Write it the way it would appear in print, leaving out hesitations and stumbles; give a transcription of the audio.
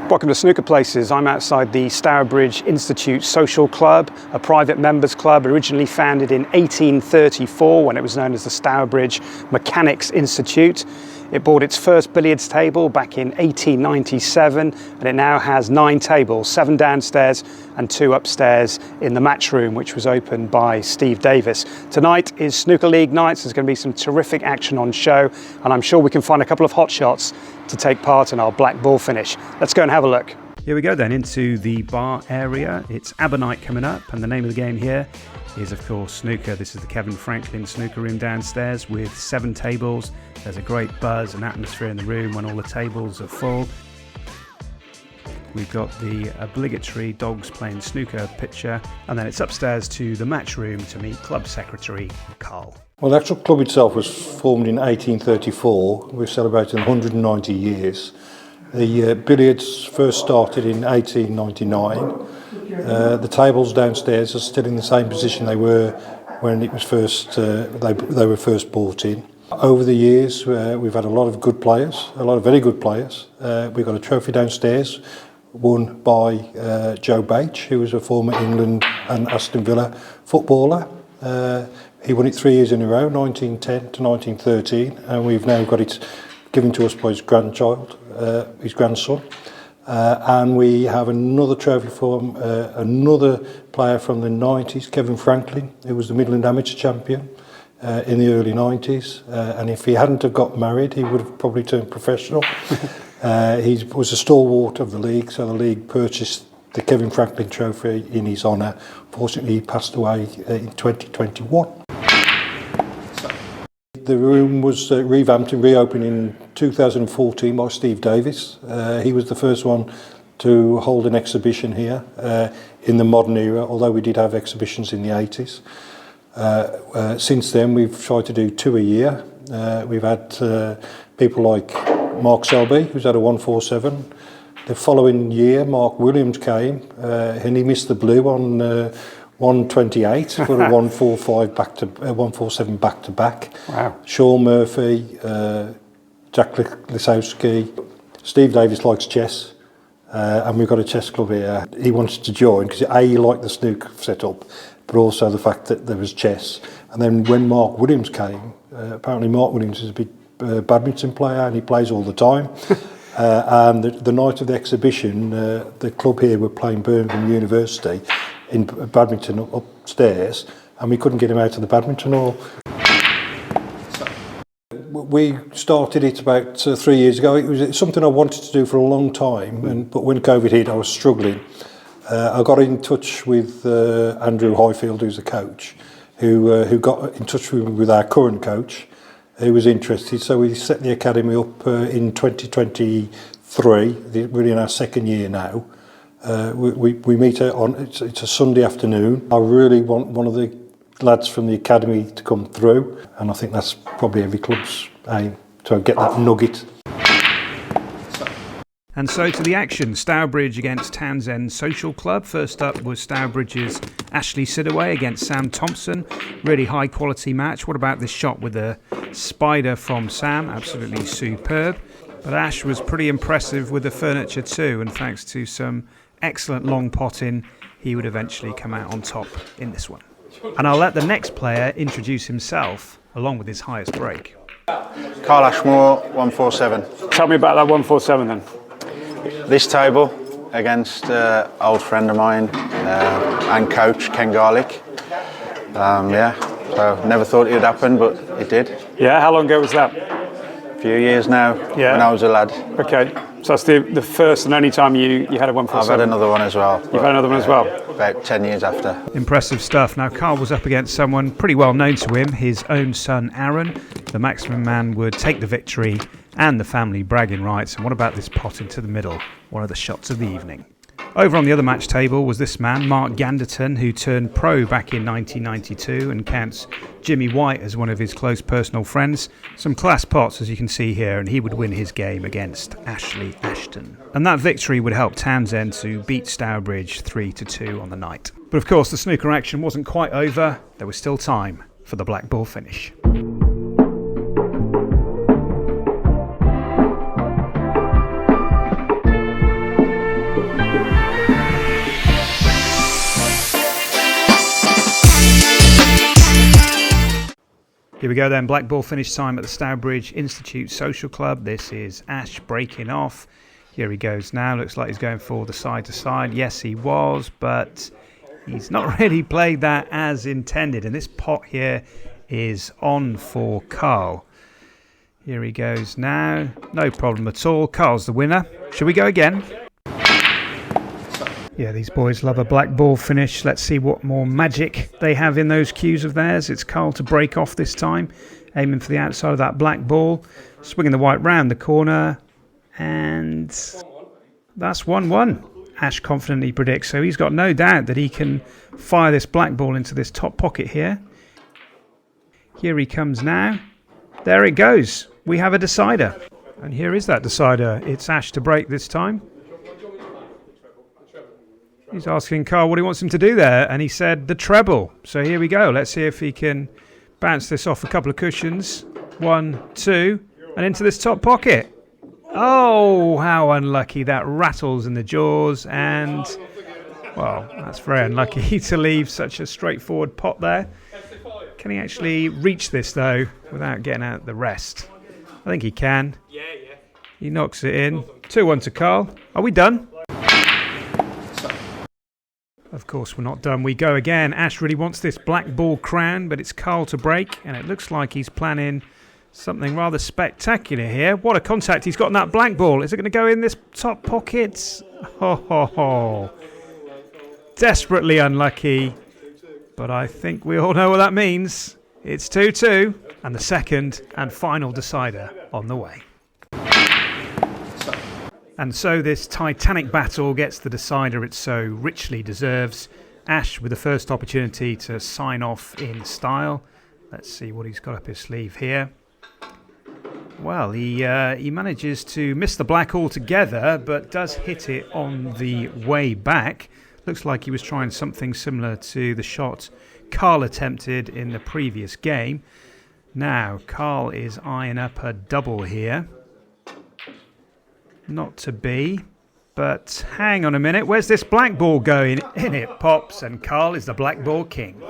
Welcome to Snooker Places. I'm outside the Stourbridge Institute Social Club, a private members club originally founded in 1834 when it was known as the Stourbridge Mechanics Institute. It bought its first billiards table back in 1897 and it now has 9 tables, 7 downstairs and 2 upstairs in the match room, which was opened by Steve Davis. Tonight is Snooker League nights. There's going to be some terrific action on show and I'm sure we can find a couple of hot shots to take part in our black ball finish. Let's go and have a look. Here we go then into the bar area. It's Aber Night coming up and the name of the game here is of course snooker. This is the Kevin Franklin Snooker Room downstairs with 7 tables. There's a great buzz and atmosphere in the room when all the tables are full. We've got the obligatory dogs playing snooker picture and then it's upstairs to the match room to meet club secretary Carl. Well, the actual club itself was formed in 1834. We're celebrating 190 years. The billiards first started in 1899. The tables downstairs are still in the same position they were when it was first they were first bought in. Over the years, we've had a lot of good players, a lot of very good players. We've got a trophy downstairs, won by Joe Bache, who was a former England and Aston Villa footballer. He won it 3 years in a row, 1910 to 1913, and we've now got it given to us by his grandchild, his grandson. And we have another trophy from another player from the 90s, Kevin Franklin, who was the Midland Amateur Champion in the early 90s. And if he hadn't have got married, he would have probably turned professional. He was a stalwart of the league, so the league purchased the Kevin Franklin Trophy in his honour. Fortunately, he passed away in 2021. The room was revamped and reopened in 2014 by Steve Davis. He was the first one to hold an exhibition here in the modern era, although we did have exhibitions in the 80s. Since then, we've tried to do 2 a year. We've had people like Mark Selby, who's had a 147. The following year, Mark Williams came and he missed the blue on 128 for a 145 back to 147 back to back. Wow. Shaun Murphy, Jack Lisowski. Steve Davis likes chess, and we've got a chess club here. He wanted to join because he liked the snooker setup, but also the fact that there was chess. And then when Mark Williams came, apparently Mark Williams is a big badminton player and he plays all the time. And the night of the exhibition, the club here were playing Birmingham University in badminton upstairs, and we couldn't get him out of the badminton hall. We started it about 3 years ago. It was something I wanted to do for a long time, but when COVID hit, I was struggling. I got in touch with Andrew Highfield, who's the coach, who got in touch with our current coach, who was interested. So we set the academy up in 2023. We're in our 2nd year now. We meet on it's a Sunday afternoon. I really want one of the lads from the academy to come through, and I think that's probably every club's aim, to get that nugget. And so to the action, Stourbridge against Townsend Social Club. First up was Stourbridge's Ashley Sidaway against Sam Thompson. Really high quality match. What about this shot with a spider from Sam? Absolutely superb. But Ash was pretty impressive with the furniture too, and thanks to some excellent long potting, he would eventually come out on top in this one. And I'll let the next player introduce himself along with his highest break. Carl Ashmore, 147. Tell me about that 147 then. This table against old friend of mine and coach Ken Garlick. So never thought it would happen, but it did. Yeah, how long ago was that? A few years now, yeah. When I was a lad. Okay, so that's the first and only time you had a 147. I've had another one as well. You've had another one as well? About 10 years after. Impressive stuff. Now Carl was up against someone pretty well known to him, his own son Aaron. The maximum man would take the victory and the family bragging rights. And what about this pot into the middle? One of the shots of the evening. Over on the other match table was this man, Mark Ganderton, who turned pro back in 1992 and counts Jimmy White as one of his close personal friends. Some class pots, as you can see here, and he would win his game against Ashley Ashton. And that victory would help Townsend to beat Stourbridge 3-2 on the night. But of course, the snooker action wasn't quite over. There was still time for the black ball finish. Here we go then, black ball finish time at the Stourbridge Institute Social Club. This is Ash breaking off. Here he goes now, looks like he's going for the side to side. Yes, he was, but he's not really played that as intended. And this pot here is on for Carl. Here he goes now, no problem at all. Carl's the winner. Should we go again? Yeah, these boys love a black ball finish. Let's see what more magic they have in those cues of theirs. It's Carl to break off this time, aiming for the outside of that black ball, swinging the white round the corner, and that's 1-1. Ash confidently predicts, so he's got no doubt that he can fire this black ball into this top pocket here. Here he comes now. There it goes. We have a decider. And here is that decider. It's Ash to break this time. He's asking Carl what he wants him to do there, and he said the treble. So here we go. Let's see if he can bounce this off a couple of cushions. 1, 2, and into this top pocket. Oh, how unlucky. That rattles in the jaws, and, well, that's very unlucky to leave such a straightforward pot there. Can he actually reach this, though, without getting out the rest? I think he can. He knocks it in. 2-1 to Carl. Are we done? Of course, we're not done. We go again. Ash really wants this black ball crown, but it's Carl to break, and it looks like he's planning something rather spectacular here. What a contact he's got in that black ball. Is it going to go in this top pocket? Ho, ho, ho. Desperately unlucky, but I think we all know what that means. It's 2-2, and the second and final decider on the way. And so this titanic battle gets the decider it so richly deserves. Ash with the first opportunity to sign off in style. Let's see what he's got up his sleeve here. Well, he manages to miss the black altogether, but does hit it on the way back. Looks like he was trying something similar to the shot Carl attempted in the previous game. Now, Carl is eyeing up a double here. Not to be, but hang on a minute. Where's this black ball going? In it pops, and Carl is the black ball king.